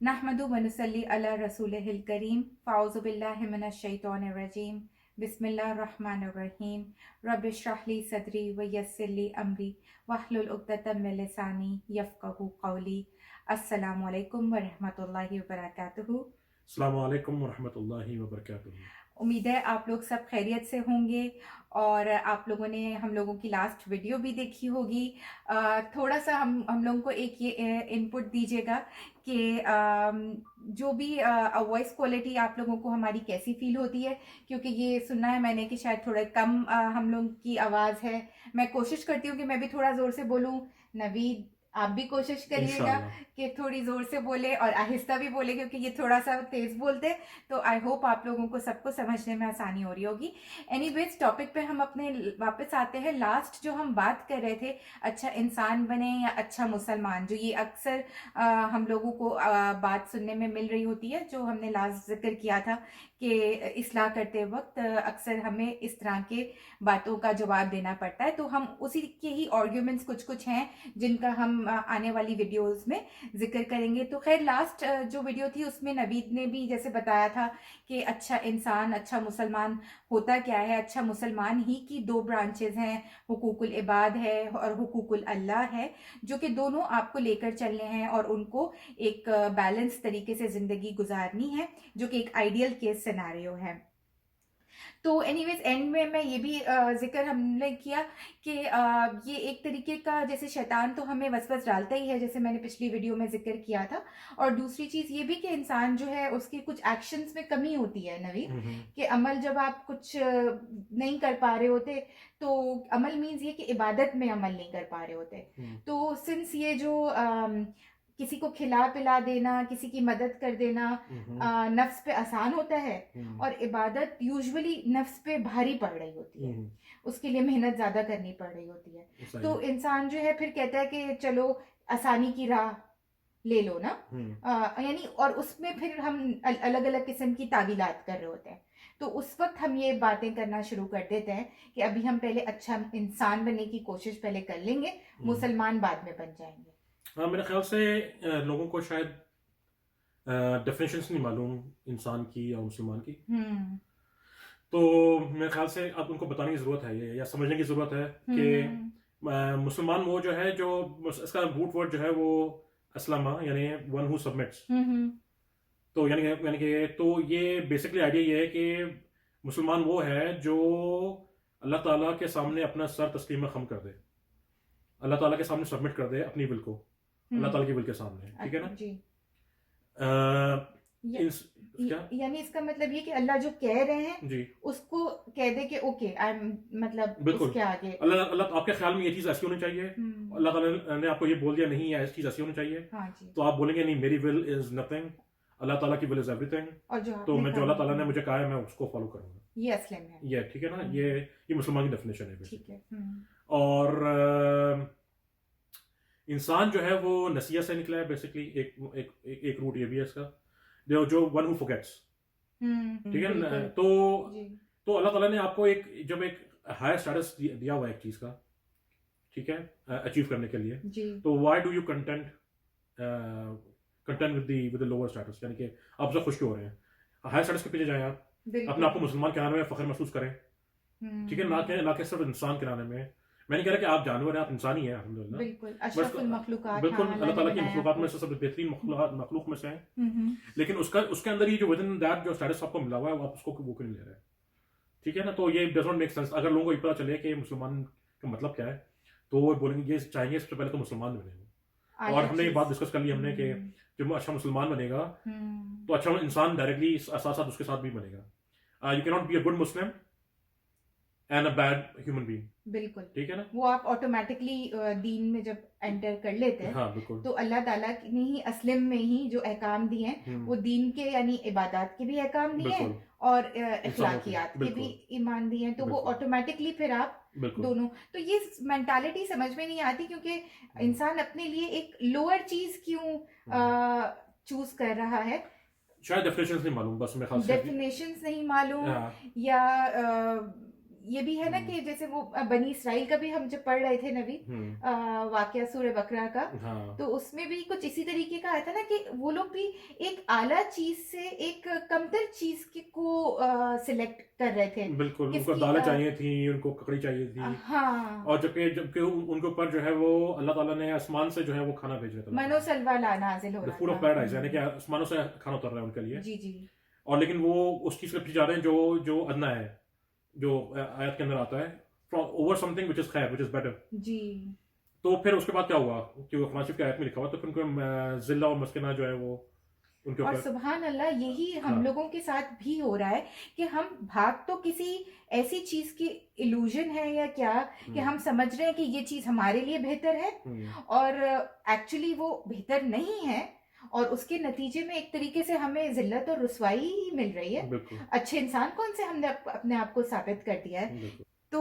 नहमदु व नुसल्ली अला रसूलिहिल करीम फ़ाऊज़ु बिल्लाहि मिनश शैतानिर रजीम बिस्मिल्लाहिर रहमानिर रहीम रब्बि इश्रह ली सदरी व यस्सिर ली अमरी वहलुल उक़दतम मिन लिसानी यफ़क़हू क़ौली। अस्सलामु अलैकुम व रहमतुल्लाहि व बरकातुहू। अस्सलामु अलैकुम वरहमतुल्लाहि वबरकातुहू। उम्मीद है आप लोग सब खैरियत से होंगे और आप लोगों ने हम लोगों की लास्ट वीडियो भी देखी होगी। थोड़ा सा हम लोगों को एक ये इनपुट दीजिएगा कि जो भी वॉइस क्वालिटी आप लोगों को हमारी कैसी फील होती है, क्योंकि ये सुनना है मैंने कि शायद थोड़ा कम हम लोग की आवाज़ है। मैं कोशिश करती हूँ कि मैं भी थोड़ा ज़ोर से बोलूँ। नवीद, आप भी कोशिश करिएगा इंशाअल्लाह। कि थोड़ी ज़ोर से बोले और आहिस्ता भी बोले, क्योंकि ये थोड़ा सा तेज़ बोलते हैं। तो आई होप आप लोगों को सबको समझने में आसानी हो रही होगी। एनीवेज, टॉपिक पे हम अपने वापस आते हैं। लास्ट जो हम बात कर रहे थे, अच्छा इंसान बने या अच्छा मुसलमान, जो ये अक्सर हम लोगों को बात सुनने में मिल रही होती है, जो हमने लास्ट जिक्र किया था कि इस्लाह करते वक्त अक्सर हमें इस तरह के बातों का जवाब देना पड़ता है। तो हम उसी के ही आर्ग्यूमेंट्स कुछ कुछ हैं जिनका हम आने वाली वीडियोस में जिक्र करेंगे। तो खैर, लास्ट जो वीडियो थी उसमें नवीद ने भी जैसे बताया था कि अच्छा इंसान, अच्छा मुसलमान होता क्या है। अच्छा मुसलमान ही की दो ब्रांचेज हैं, हुकूकुल इबाद है और हुकूकुल अल्लाह है, जो कि दोनों आपको लेकर चलने हैं और उनको एक बैलेंस तरीके से ज़िंदगी गुजारनी है, जो कि एक आइडियल केस सिनेरियो है। तो एनीवेज, एंड में मैं ये भी जिक्र हमने किया कि ये एक तरीके का, जैसे शैतान तो हमें वसवस डालता ही है, जैसे मैंने पिछली वीडियो में जिक्र किया था। और दूसरी चीज़ ये भी कि इंसान जो है उसके कुछ एक्शंस में कमी होती है नवीद, हम्म। कि अमल जब आप कुछ नहीं कर पा रहे होते, तो अमल मीन्स ये कि इबादत में अमल नहीं कर पा रहे होते। हम्म। तो सिंस ये जो किसी को खिला पिला देना, किसी की मदद कर देना हम्म। नफ्स पे आसान होता है, हम्म। और इबादत यूजुअली नफ्स पे भारी पड़ रही होती है, हम्म। उसके लिए मेहनत ज़्यादा करनी पड़ रही होती है। सही तो है। इंसान जो है फिर कहता है कि चलो आसानी की राह ले लो ना। हम्म। यानी और उसमें फिर हम अलग अलग किस्म की तावीलात कर रहे होते हैं। तो उस वक्त हम ये बातें करना शुरू कर देते हैं कि अभी हम पहले अच्छा इंसान बनने की कोशिश पहले कर लेंगे, हम्म। मुसलमान बाद में बन जाएंगे। हाँ, मेरे ख्याल से लोगों को शायद डेफिनेशंस नहीं मालूम इंसान की या मुसलमान की। हम्म। तो मेरे ख्याल से अब उनको बताने की ज़रूरत है, ये या समझने की ज़रूरत है कि हम्म। मुसलमान वो जो है, जो इसका रूट वर्ड जो है वो अस्लमा, यानी वन हु सबमिट्स। हम्म। तो यानी कि तो ये बेसिकली आइडिया ये है कि मुसलमान वो है जो अल्लाह ताला के सामने अपना सर तस्लीम खम कर दे, अल्लाह ताला के सामने सबमिट कर दे अपनी विल को, अल्लाह ताला की विल के सामने, ठीक है ना। जी। अ, या, इस क्या यानी इसका मतलब ये कि अल्लाह जो कह रहे हैं जी, उसको कह दे कि ओके आई एम, मतलब बिल्कुल। उसके आगे। अल्लाह अल्लाह आपके ख्याल में ये चीज़ ऐसी होनी चाहिए, हम्म। अल्लाह ताला ने आपको ये बोल दिया नहीं, ये ऐसी चीज़ ऐसी होनी चाहिए, हाँ जी। तो आप बोलेंगे नहीं, मेरी विल इज़ नथिंग, अल्लाह ताला की विल इज़ एवरीथिंग। और जो तो आपने मैं जो कहा, अल्लाह ताला ने मुझे कहा है मैं उसको फॉलो करूंगा। ये असलम है। ये ठीक है ना, हम्म। ये मुसलमान की डेफिनेशन है ठीक बेसिकली। है। और इंसान जो है वो नसिया से निकला है बेसिकली, एक रूट ये भी है इसका, जो वन हु फॉरगेट्स, ठीक है ना। बिल्कुल। तो जी। तो अल्लाह ताला ने आपको जब एक हायर स्टेटस दिया हुआ है एक चीज का, ठीक है, अचीव करने के लिए, जी। तो why do you content with the lower status, यानी कि आप उससे खुश क्यों हो रहे हैं, हायर स्टेटस के पीछे जाएं आप, अपने बिल्कुल। आप को मुसलमान कहलाने में फख्र महसूस करें, ठीक है, ना कि सिर्फ इंसान कहलाने में। मैं नहीं कह रहा कि आप जानवर हैं, आप इंसान ही हैं अल्हम्दुलिल्लाह, बिल्कुल बस अशरफुल मखलूकात, हाँ, बिल्कुल अल्लाह अल्लाह ने ताला की बनाया मखलूकात आपको। में से सबसे बेहतरीन मखलूक में से हैं। हम्म। लेकिन उसके अंदर ये जो विद इन दैट जो स्टेटस आपको मिला हुआ है, वो आप उसको वो क्यों नहीं ले रहे हैं, ठीक है ना। तो ये डज नॉट मेक सेंस। अगर लोगों को ये पता चले कि मुसलमान का मतलब क्या है, तो वो बोलेंगे, ये चाहेंगे सबसे पहले तो मुसलमान बने हो। और आला हमने ये बात चीज। डिस्कस कर ली हमने कि जब अच्छा मुसलमान बनेगा तो अच्छा इंसान डायरेक्टली साथ साथ उसके साथ भी बनेगा। You can not be a good Muslim and a bad human being, बिल्कुल। ठीक है ना। वो आप ऑटोमेटिकली दीन में जब एंटर कर लेते हैं, हाँ बिल्कुल। तो अल्लाह ताला ने ही असलम में ही जो अहकाम दिए हैं वो दीन के, यानी इबादत के भी अहकाम दिए हैं बिल्कुल। और इंसानों के अखलाकियात के भी बिल्कुल। ईमान दिए हैं। तो वो बिल्कुल। ऑटोमेटिकली फिर आप बिल्कुल। दोनों, तो ये मेंटालिटी समझ में नहीं आती, क्योंकि इंसान अपने लिए एक लोअर चीज क्यों चूज कर रहा है। शायद डेफिनेशन नहीं मालूम, बस मेरे ख्याल से डेफिनेशंस नहीं मालूम, हाँ। या ये भी है ना कि जैसे वो बनी इसराइल का भी हम जब पढ़ रहे थे नबी, वाकया सूरह बकरा का, हाँ तो उसमें भी कुछ इसी तरीके का आया था ना कि वो लोग भी एक आला चीज से एक कमतर चीज को सिलेक्ट कर रहे थे। बिल्कुल, उनको किसकी दालें चाहिए थी, उनको ककड़ी चाहिए थी, हाँ, और जबकि जबकि उनके ऊपर जो है वो अल्लाह ताला ने आसमान से जो है वो खाना भेज रहा था, मनो सलवा नाजिल हो द रहा फूड ऑफ था। पैराडाइज, यानी कि आसमानों से खाना उतर रहा है उनके लिए। जी जी। और लेकिन वो उस चीज के पीछे जा रहे हैं जो जो अदना है, जो आयत के अंदर आता है, from over something which is खैर, विच इज बेटर। जी। तो फिर उसके बाद क्या हुआ, क्योंकि कुरान शरीफ की आयत में लिखा हुआ, तो फिर उनको जिल्ला और मस्किना जो है वो उनके और ऊपर। सुभान अल्लाह, यही हम हाँ लोगों के साथ भी हो रहा है कि हम भाग तो किसी ऐसी चीज की इल्यूजन है या क्या, कि हम समझ रहे हैं कि ये चीज हमारे लिए बेहतर है और एक्चुअली वो बेहतर नहीं है, और उसके नतीजे में एक तरीके से हमें जिल्लत और रुसवाई ही मिल रही है। बिल्कुल अच्छे इंसान कौन से हमने अपने आप को साबित कर दिया है। बिल्कुल। तो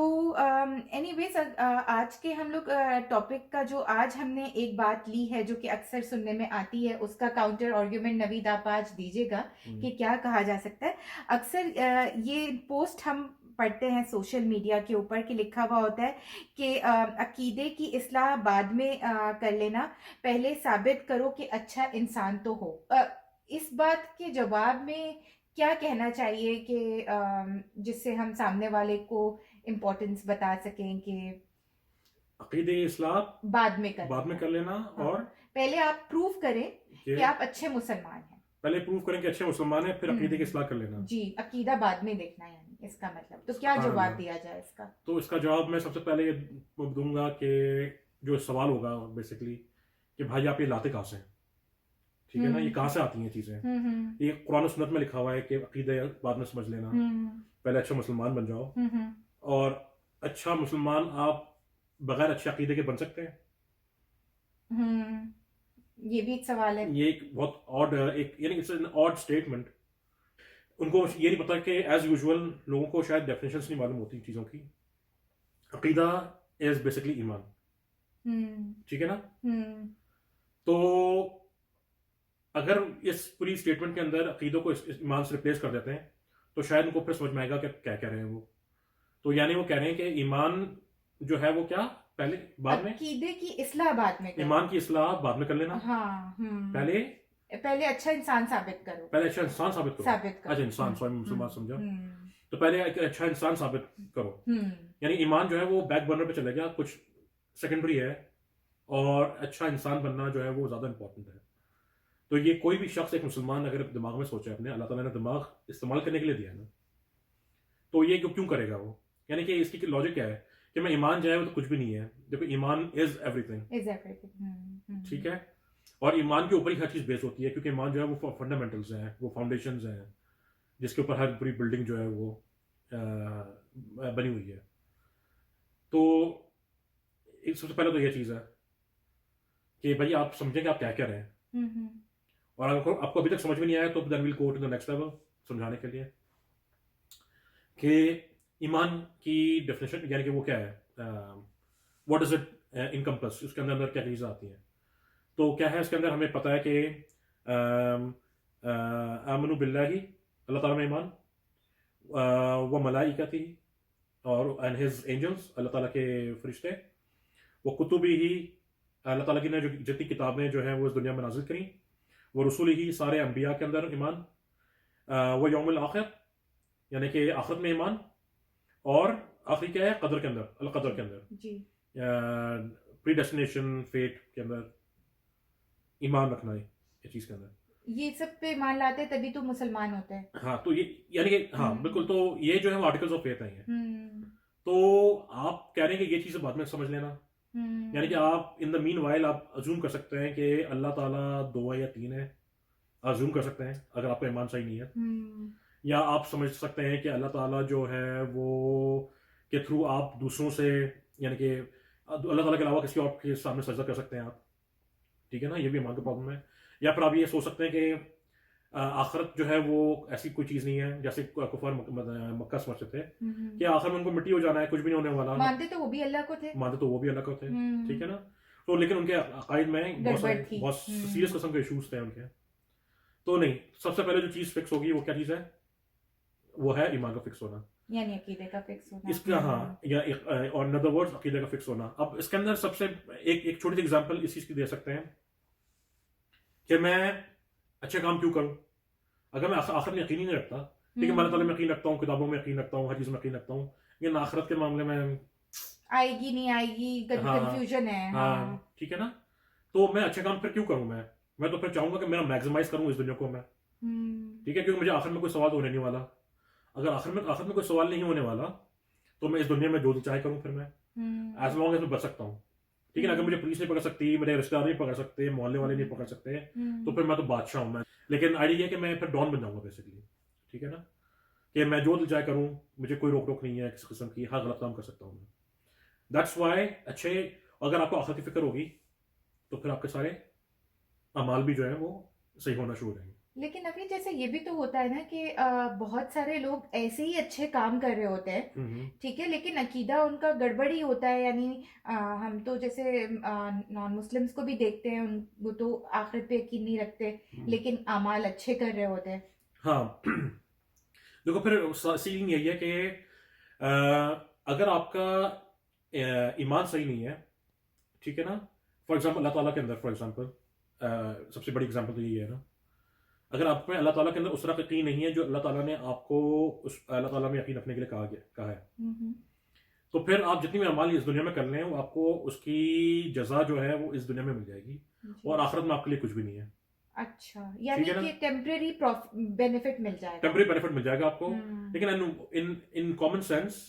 एनीवेज, आज के हम लोग टॉपिक का जो आज हमने एक बात ली है जो कि अक्सर सुनने में आती है, उसका काउंटर आर्ग्यूमेंट नवीद आप आज दीजिएगा कि क्या कहा जा सकता है। अक्सर ये पोस्ट हम पढ़ते हैं सोशल मीडिया के ऊपर कि लिखा हुआ होता है कि अकीदे की इस्लाह बाद में कर लेना, पहले साबित करो कि अच्छा इंसान तो हो। इस बात के जवाब में क्या कहना चाहिए कि जिससे हम सामने वाले को इम्पोर्टेंस बता सकें कि अकीदे इस्लाह बाद में कर लेना, हाँ, और पहले आप प्रूव करें कि आप अच्छे मुसलमान हैं। पहले प्रूव करें कि अच्छे मुसलमान हैं, फिर अकीदे की इस्लाह कर लेना। जी, अकीदा बाद में देखना, यानी इसका मतलब तो क्या जवाब दिया जाए इसका? तो इसका जवाब मैं सबसे पहले ये दूंगा कि जो सवाल होगा बेसिकली कि भाई आप ये लाते कहाँ से हैं, ठीक है ना, ये कहाँ से आती हैं चीजें। ये कुरान और सुन्नत में लिखा हुआ है कि अकीदे बाद में समझ लेना, पहले अच्छा मुसलमान बन जाओ, और अच्छा मुसलमान आप बगैर अच्छे अकीदे के बन सकते हैं? ये भी एक सवाल है। ये एक बहुत ऑड, एक यानी इट्स एन ऑड स्टेटमेंट। उनको ये नहीं पता कि एज यूजुअल लोगों को शायद डेफिनेशंस नहीं मालूम होती चीजों की। अकीदा इज बेसिकली ईमान, ठीक है ना। तो अगर इस पूरी स्टेटमेंट के अंदर अकीदों को इस ईमान से रिप्लेस कर देते हैं तो शायद उनको फिर समझ में आएगा कि क्या कह रहे हैं वो। तो यानी वो कह रहे हैं कि ईमान जो है वो क्या पहले बाद में, अकीदे की इस्लाह बाद में करो, ईमान की इस्लाह बाद में कर लेना। हाँ, पहले अच्छा इंसान साबित करो, पहले अच्छा इंसान साबित करो। अच्छा इंसान, सॉरी मुसलमान समझा। तो पहले एक अच्छा इंसान साबित करो, यानी ईमान जो है वो बैक बर्नर पे चले गया, कुछ सेकेंडरी है, और अच्छा इंसान बनना जो है वो ज्यादा इंपॉर्टेंट है। तो ये कोई भी शख्स, एक मुसलमान अगर दिमाग में सोचे, अपने अल्लाह ताला ने दिमाग इस्तेमाल करने के लिए दिया है ना, तो ये क्यों करेगा वो, यानी कि इसकी लॉजिक क्या है कि मैं ईमान जो है वो तो कुछ भी नहीं है। देखो ईमान इज एवरीथिंग, ठीक है, और ईमान के ऊपर ही हर चीज बेस होती है, क्योंकि ईमान जो है वो फंडामेंटल्स हैं, वो फाउंडेशंस हैं, जिसके ऊपर हर पूरी बिल्डिंग जो है वो बनी हुई है। तो एक सबसे पहले तो ये चीज है कि भाई आप समझें कि आप क्या कह रहे हैं, और अगर आपको अभी तक समझ में नहीं आया तो then will go to the next level समझाने के लिए कि ईमान की डेफिनेशन यानी कि वो क्या है, व्हाट इज इट इनकम्पस, उसके अंदर क्या चीज़ें आती हैं। तो क्या है इसके अंदर, हमें पता है कि आमनु बिल्लाही, अल्लाह ताला में ईमान, व मलाइकती, और एंड हिज एंजल्स, अल्लाह ताला के फरिश्ते, वो कुतुबी ही, अल्लाह ताला की ने जो जितनी किताबें जो हैं वो इस दुनिया में नाजिल करी, वो रसूल ही, सारे अंबिया के अंदर ईमान, वो यौमुल आखिर यानी कि आखिरत में ईमान, और आखिरी क्या है, कदर के अंदर, अल कदर के अंदर जी, प्रीडेस्टिनेशन, फेट के अंदर ईमान रखना है ये चीज के अंदर। ये सब पे मान लाते तभी तो मुसलमान होते हैं। हाँ, तो ये यानी कि हाँ बिल्कुल, तो ये जो है वो आर्टिकल्स ऑफ फेथ है। तो आप कह रहे हैं कि ये चीजें बाद में समझ लेना, यानी कि आप इन द मीन वाइल आप अज्यूम कर सकते हैं कि अल्लाह ताला 2 है या 3 है, अज्यूम कर सकते हैं अगर आपका ईमान सही नहीं है। या आप समझ सकते हैं कि अल्लाह ताला जो है वो के थ्रू आप दूसरों से, यानी कि अल्लाह ताला के अलावा किसी और के सामने सजदा कर सकते हैं आप, ठीक है ना, ये भी ईमान का प्रॉब्लम है। या फिर आप ये सोच सकते हैं कि आखिरत जो है वो ऐसी कोई चीज नहीं है, जैसे कुफार मक्का समझते थे कि आखिर में उनको मिट्टी हो जाना है, कुछ भी नहीं होने वाला। मानते तो वो भी अल्लाह को थे, ठीक है ना। तो लेकिन उनके अकायद में बहुत सीरियस किस्म के इशूज थे उनके। तो नहीं, सबसे पहले जो चीज फिक्स होगी वो क्या चीज है, वो है ईमान का फिक्स होना। यानी अकीदे का फिक्स होना। इसका हाँ, या एक और इन अदर वर्ड्स अकीदे का फिक्स होना। अब इसके अंदर सबसे एक छोटी सी एग्जांपल इस चीज की दे सकते हैं कि मैं अच्छे काम क्यों करूं। अगर मैं आखिरत में यकीन ही नहीं रखता, ठीक है, मैं अल्लाह ताला में यकीन रखता हूँ, किताबों में यकीन रखता हूँ, हर चीज में यकीन रखता हूँ, लेकिन आखिरत के मामले में आएगी नहीं आएगी, हाँ कंफ्यूजन है। हाँ, हाँ। ठीक है ना। तो मैं अच्छे काम फिर क्यों करूं। मैं तो फिर चाहूंगा कि मेरा मैक्सिमाइज करूं इस दुनिया को मैं, ठीक है, क्योंकि मुझे आखिर में कोई सवाल तो होने नहीं वाला। अगर आखिर में कोई सवाल नहीं होने वाला तो मैं इस दुनिया में जो चाहे करूं फिर मैं, एज लॉन्ग एज मैं बच सकता हूँ, ठीक है ना। अगर मुझे पुलिस नहीं पकड़ सकती, मेरे रिश्तेदार नहीं पकड़ सकते, मोहल्ले वाले नहीं पकड़ सकते, तो फिर मैं तो बादशाह हूँ मैं। लेकिन आइडिया ये है कि मैं फिर डॉन बन जाऊंगा बेसिकली, ठीक है ना, कि मैं जो चाहे करूं, मुझे कोई रोक टोक नहीं है किसी किस्म की, हर गलत काम कर सकता हूँ मैं। दैट्स वाई अच्छे, अगर आपको आखिरत की फिक्र होगी तो फिर आपके सारे अमाल भी जो है वो सही होना शुरू हो जाएंगे। लेकिन अभी जैसे ये भी तो होता है ना कि बहुत सारे लोग ऐसे ही अच्छे काम कर रहे होते हैं, ठीक है, लेकिन अकीदा उनका गड़बड़ ही होता है। यानी हम तो जैसे नॉन मुस्लिम्स को भी देखते हैं, वो तो आखिरत पे यकीन नहीं रखते, लेकिन अमाल अच्छे कर रहे होते हैं। हाँ देखो फिर सीन यही है कि अगर आपका ईमान सही नहीं है, ठीक है ना, फॉर एग्जांपल अल्लाह ताला के अंदर, फॉर एग्जांपल सबसे बड़ी एग्जांपल तो यही है ना, अगर आप में अल्लाह ताला के अंदर उस तरह का यकीन नहीं है जो अल्लाह ताला ने आपको उस अल्लाह ताला में यकीन रखने के लिए कहा है, तो फिर आप जितनी भी अमाल इस दुनिया में कर रहे हैं वो आपको उसकी जजा जो है वो इस दुनिया में मिल जाएगी, और आखिरत में आपके लिए कुछ भी नहीं है। अच्छा, यानी कि टेम्परेरी बेनिफिट मिल जाएगा, टेम्परेरी बेनिफिट मिल जाएगा आपको, लेकिन इन कॉमन सेंस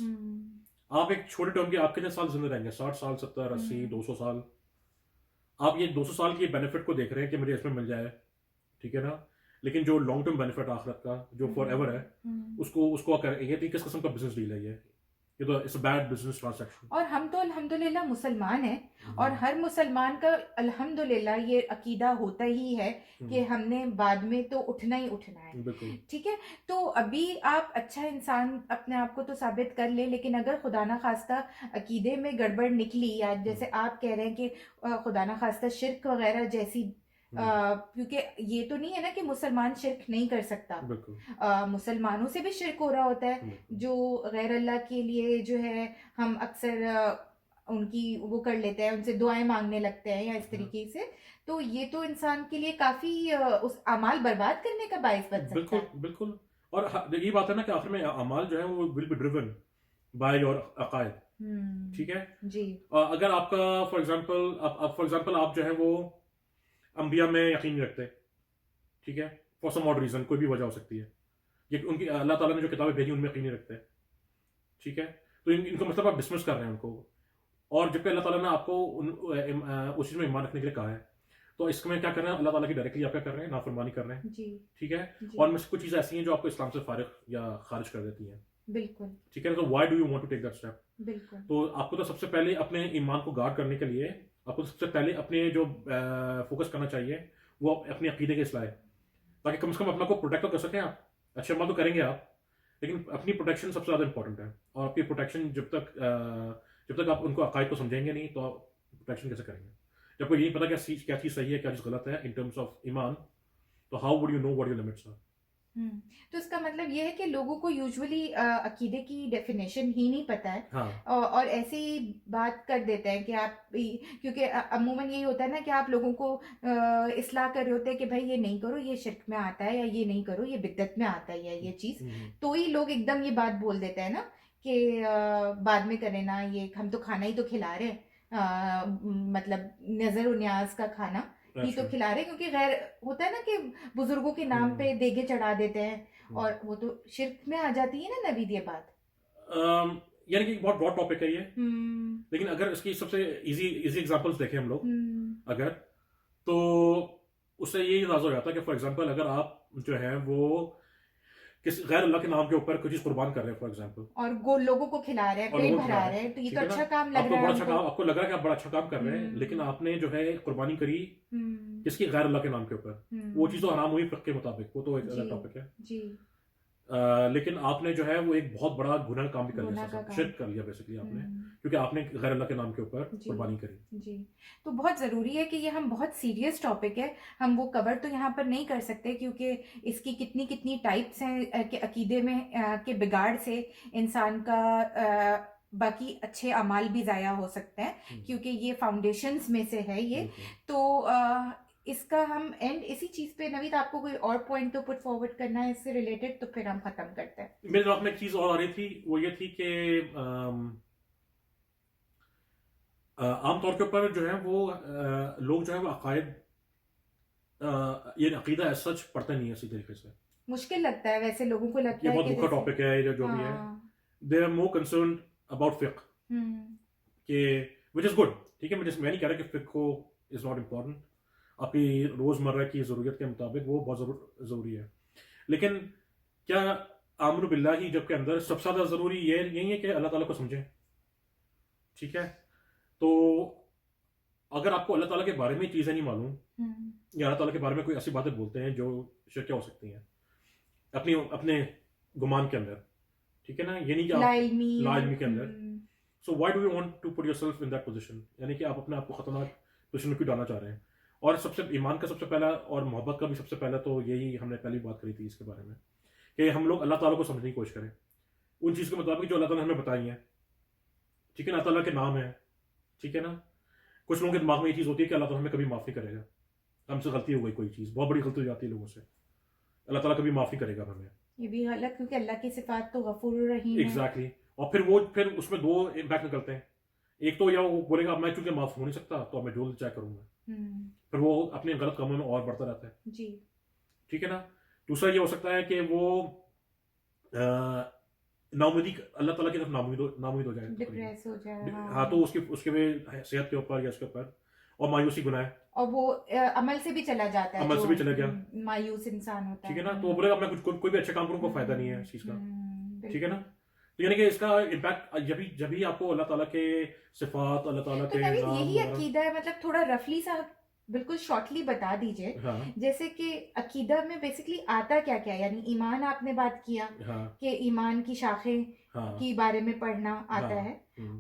आप एक छोटे टर्म के आप कितने साल जिंदा रहेंगे, 60 साल, 70, 80, 200 साल। आप ये 200 साल की बेनिफिट को देख रहे हैं कि मुझे इसमें मिल जाए, ठीक है ना, लेकिन जो लॉन्ग टर्म बेनिफिट आखिरत का जो फॉर एवर है, उसको ये किस किस्म का बिजनेस डील है ये तो it's a bad business transaction. और हम तो अल्हम्दुलिल्लाह मुसलमान हैं, और हर मुसलमान का अल्हम्दुलिल्लाह ये अकीदा होता ही है कि हमने बाद में तो उठना ही उठना है, ठीक है। तो अभी आप अच्छा इंसान अपने आप को तो साबित कर ले, लेकिन अगर खुदा ना खास्ता अकीदे में गड़बड़ निकली, या जैसे आप कह रहे हैं कि खुदा ना खास्ता शिर्क वगैरह जैसी, क्योंकि ये तो नहीं है ना कि मुसलमान शिर्क नहीं कर सकता, मुसलमानों से भी शिर्क हो रहा होता है, जो गैर अल्लाह के लिए जो है हम अक्सर उनकी वो कर लेते हैं, उनसे दुआएं मांगने लगते हैं या इस तरीके से। तो ये तो इंसान के लिए काफी उस अमाल बर्बाद करने का बायस बन सकता है। बिल्कुल बिल्कुल। और ये बात है ना कि आखिर में अमाल जो है वो will be driven by your अकायद, ठीक है जी। अगर आपका फॉर एग्जांपल आप जो है वो अंबिया में यकीन नहीं रखते, ठीक है, फॉर सम ऑड रीजन, कोई भी वजह हो सकती है, ये उनकी अल्लाह ताला ने जो किताबें भेजी उनमें यकीन नहीं रखते, ठीक है, तो इनको मतलब आप डिसमिस कर रहे हैं उनको, और जबकि अल्लाह ताला ने आपको उस चीज में ईमान रखने के लिए कहा है, तो इसमें क्या कर रहे हैं, अल्लाह ताला की डायरेक्टली आप क्या कर रहे हैं, नाफरमानी कर रहे हैं जी, ठीक है जी। और कुछ चीजें ऐसी हैं जो आपको इस्लाम से फारिग या खारिज कर देती हैं, बिल्कुल, ठीक है। तो why do you want to take that step, बिल्कुल। तो आपको तो सबसे पहले अपने ईमान को गार्ड करने के लिए आपको सबसे पहले अपने जो फोकस करना चाहिए वो अपने अकीदे के इस्लाह है, ताकि कम से कम अपना को प्रोटेक्ट तो कर सकें आप। अच्छे अमल तो करेंगे आप, लेकिन अपनी प्रोटेक्शन सबसे ज़्यादा इंपॉर्टेंट है, और आपकी प्रोटेक्शन जब तक आप उनको अकायद को समझेंगे नहीं तो आप प्रोटेक्शन कैसे करेंगे, जब आपको यही पता क्या चीज़ सही है क्या चीज़ गलत है इन टर्म्स ऑफ ईमान, तो how would you know what your limits are. तो इसका मतलब ये है कि लोगों को यूजुअली अकीदे की डेफिनेशन ही नहीं पता है, हाँ। और ऐसी बात कर देते हैं कि आप, क्योंकि अमूमन यही होता है ना कि आप लोगों को इस्लाह कर रहे होते हैं कि भाई ये नहीं करो, ये शिर्क में आता है, या ये नहीं करो, ये बिद्दत में आता है, या ये चीज़, तो ही लोग एकदम ये बात बोल देते हैं ना कि बाद में करें ना, ये हम तो खाना ही तो खिला रहे हैं, मतलब नजर और न्याज का खाना ही तो खिला रहे, क्योंकि गैर होता है ना कि बुजुर्गों के नाम पे देगे चढ़ा देते हैं, और वो तो शिर्क में आ जाती है ना नवीद ये बात। यानी कि बहुत ब्रॉड टॉपिक है ये, लेकिन अगर इसकी सबसे इजी एग्जांपल्स देखें हम लोग अगर, तो उससे यही अंदाजा हो जाता है कि फॉर एग्जांपल अगर आप जो है वो किसी गैर अल्लाह के नाम के ऊपर कुछ चीज कुर्बान कर रहे हैं फॉर एग्जांपल, और लोगों को खिला रहे हैं, पेट भरा रहे हैं, तो ये तो अच्छा काम लग रहा है आपको, आपको लग रहा है कि आप बड़ा अच्छा काम कर रहे हैं, लेकिन आपने जो है कुर्बानी करी किसकी, गैर अल्लाह के नाम के ऊपर, वो चीज तो हराम हुई फिक़्ह के मुताबिक, वो तो एक अलग टॉपिक है जी। लेकिन आपने जो है वो एक बहुत बड़ा गुनाह काम भी कर गुनाह लिया, का काम। शिर्क कर लिया बेसिकली आपने, हम्म, क्योंकि आपने गैर अल्लाह के नाम के ऊपर जी कुर्बानी करी। जी। तो बहुत ज़रूरी है कि ये हम बहुत सीरियस टॉपिक है, हम वो कवर तो यहाँ पर नहीं कर सकते क्योंकि इसकी कितनी कितनी टाइप्स हैं कि अकीदे में के बिगाड़ से इंसान का बाकी अच्छे अमाल भी ज़ाया हो सकते हैं क्योंकि ये फाउंडेशंस में से है ये। बिल्कुल। तो इसका हम एंड इसी चीज़ पे, नवीद आपको कोई और पॉइंट तो पुट फॉरवर्ड करना है इससे रिलेटेड, तो फिर हम ख़त्म करते हैं। मेरे दिमाग में एक चीज़ और आ रही थी, वो ये थी कि आमतौर के ऊपर जो है वो लोग जो है वो अकायद ये अकीदा एज सच पढ़ते नहीं है इसी तरीके से। मुश्किल लगता है वैसे, लोगों को लगता ये है बहुत कि भूखा जैसे टॉपिक है, ये जो भी है, हाँ। They are more concern about फिक्र हम्म कि विच इज़ गुड, ठीक है, मैं नहीं कह रहा कि फिक्र को इज़ नॉट इम्पॉर्टेंट, आपकी रोज़मर्रा की ज़रूरत के मुताबिक वो बहुत ज़रूरी है, लेकिन क्या आमनु बिल्लाही जब के अंदर सबसे ज़्यादा ज़रूरी ये यही है कि अल्लाह ताला को समझें, ठीक है। तो अगर आपको अल्लाह ताला के बारे में चीज़ें नहीं मालूम या अल्लाह ताला के बारे में कोई ऐसी बातें बोलते हैं जो शिर्क हो सकती हैं अपनी अपने गुमान के अंदर, ठीक है ना, ये नहीं कि आप लाइल्मी के अंदर, so why do you want to put yourself in that position, यानी कि आप अपने आप को खतरनाक पोजीशन में क्यों डालना चाह रहे हैं। और सबसे ईमान का सबसे पहला और मोहब्बत का भी सबसे पहला तो यही हमने पहली बात करी थी इसके बारे में कि हम लोग अल्लाह ताला को समझने की कोशिश करें उन चीज़ के मुताबिक जो अल्लाह ताला ने हमें बताई है, ठीक है ना, अल्लाह ताला के नाम है, ठीक है ना। कुछ लोगों के दिमाग में ये चीज़ होती है कि अल्लाह ताला हमें कभी माफ़ नहीं करेगा, हमसे गलती हो गई कोई चीज़, बहुत बड़ी गलती हो जाती है लोगों से, अल्लाह ताला कभी माफ़ नहीं करेगा हमें, ये भी गलत क्योंकि अल्लाह की सिफात तो गफूर रहीम है। एग्जैक्टली। और फिर उसमें दो इम्पैक्ट निकलते हैं, एक तो या वो बोलेगा मैं चूंकि माफ़ हो नहीं सकता तो अब मैं जो चाहे करूंगा, फिर वो अपने गलत कामों में और बढ़ता रहता है, जी ठीक है ना। दूसरा ये हो सकता है कि वो नाउमीदी अल्लाह ताला की तरफ नाउमीद हो जाए, डिप्रेस हो जाए। हाँ, तो उसके उसके में सेहत के ऊपर या उसके ऊपर और मायूसी गुनाह है, और वो अमल से भी चला जाता है, अमल से जो भी चला गया, मायूस इंसान होता ठीक है है ना। तो वो बोलेगा मैं कोई भी अच्छा काम करूँ, कोई फायदा नहीं है इस चीज़ का, ठीक है ना। तो यानी कि इसका इम्पैक्ट जब भी आपको अल्लाह ताला के सिफात, अल्लाह ताला तो के नवीद नाम यही वगैरह, अकीदा है, मतलब थोड़ा रफली सा बिल्कुल शॉर्टली बता दीजिए, हाँ जैसे कि अकीदा में बेसिकली आता क्या क्या है, यानी ईमान आपने बात किया हाँ कि ईमान की शाखें हाँ के बारे में पढ़ना आता हाँ, है,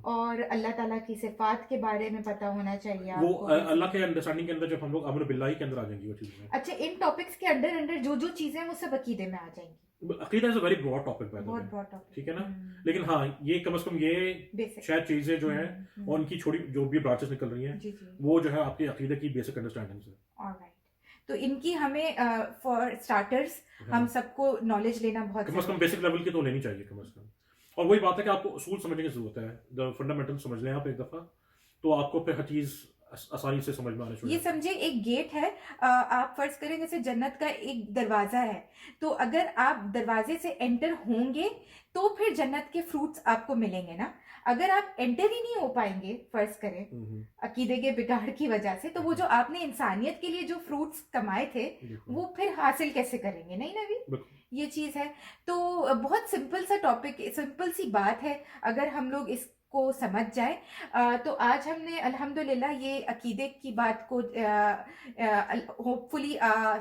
और अल्लाह ताला की सिफात के बारे में पता होना चाहिए वो आपको अल्लाह के अंडरस्टैंडिंग के अंदर जब हम लोग अमर बिल्लाही के अंदर आ जाएंगे वो चीज़ें। अच्छा, इन टॉपिक्स के अंदर अंदर जो जो चीजें हैं वो सब अकीदे में आ जाएंगी। अकीदा is a very broad topic by the बहुत वे, ब्रॉड टॉपिक, ठीक है ना। लेकिन हाँ, ये कम से कम ये बेसिक 6 चीज़ें जो हैं और उनकी छोटी जो भी ब्रांचेस निकल रही हैं, जी जी, वो जो है आपके अकीदे की बेसिक अंडरस्टैंडिंग से। ऑलराइट। तो इनकी हमें फॉर स्टार्टर्स हम हाँ, सबको नॉलेज लेना बहुत कम से कम जरूरी बेसिक लेवल की तो लेनी चाहिए कम से कम। और वही बात है कि आपको उसूल समझने की जरूरत है, द फंडामेंटल समझ लें आप एक दफ़ा, तो आपको फिर हर चीज़ आसानी से समझ में आने शुरू ये हो जाएगी। समझे एक गेट है, आप फर्ज करें जैसे जन्नत का एक दरवाजा है, तो अगर आप दरवाजे से एंटर होंगे तो फिर जन्नत के फ्रूट्स आपको मिलेंगे ना। अगर आप एंटर ही नहीं हो पाएंगे फर्ज करें अकीदे के बिगाड़ की वजह से, तो वो जो आपने इंसानियत के लिए जो फ्रूट्स कमाए थे बिल्कुल वो फिर हासिल कैसे करेंगे, नहीं नवी, बिल्कुल। ये चीज है। तो बहुत सिंपल सा टॉपिक, सिंपल सी बात है, अगर हम लोग इसको समझ जाए तो आज हमने अल्हम्दुलिल्लाह ये अकीदे की बात को होपफुली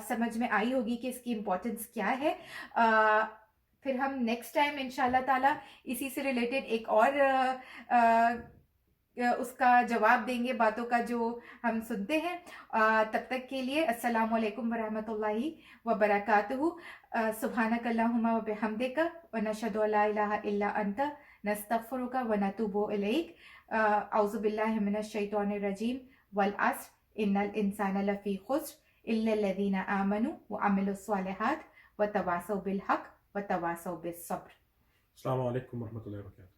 समझ में आई होगी कि इसकी इम्पोर्टेंस क्या है। फिर हम नेक्स्ट टाइम इंशाल्लाह ताला इसी से रिलेटेड एक और उसका जवाब देंगे, बातों का जो हम सुनते हैं। तब तक के लिए अस्सलामु अलैकुम वरहमतुल्लाहि वबरकातुहू। सुब्हानक अल्लाहुम्मा व बिहम्दिका व नशहदु अल्ला इलाहा इल्ला अंता नस्तगफिरुका व नतूबु इलैक। औज़ु बिल्लाहि मिनश शैतानिर रजीम। वल अस्र इन्नल इंसाना लफी खुस्र इल्लल लज़ीना आमनु व अमिलुस सालिहात व तवासौ बिल हक़ व तवासौ बिस सब्र। अस्सलामु अलैकुम रहमतुल्लाहि व बरकातहू।